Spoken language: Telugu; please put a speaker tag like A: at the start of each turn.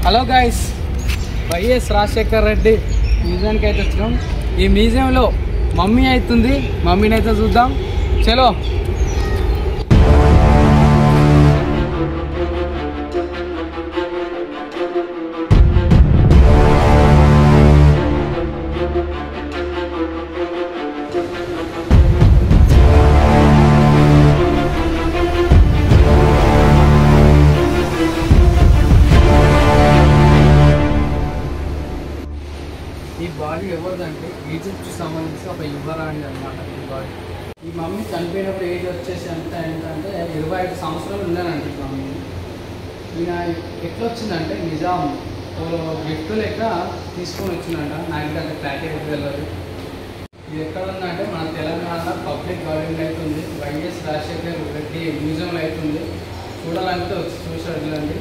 A: Hello guys, Y S Rajasekhar Reddy మ్యూజియంకి అయితే వచ్చినాం. ఈ మ్యూజియంలో మమ్మీ అవుతుంది, మమ్మీని అయితే చూద్దాం. చలో. ఈ బాడీ ఎవరిదంటే ఈజిప్ట్కి సంబంధించి ఒక యువరాణి అనమాట. ఈ బాడీ ఈ మమ్మీ చనిపోయినప్పుడు ఏజ్ వచ్చేసి అంటే ఏంటంటే 25 సంవత్సరాలు ఉన్నానంటే ఈ మమ్మీ. ఈయన ఎట్లా వచ్చిందంటే నిజాం గిఫ్ట్ లెక్క తీసుకొని వచ్చిందంట. నాకు అంటే ప్యాకేజ్ వెళ్ళదు. ఇది ఎక్కడ ఉందంటే మన తెలంగాణ పబ్లిక్ గార్డెన్ అయితే ఉంది. వైఎస్ రాజశేఖర్ రెడ్డి మ్యూజియంలో అయితే ఉంది. చూడాలంటే వచ్చి చూసి వెళ్ళండి.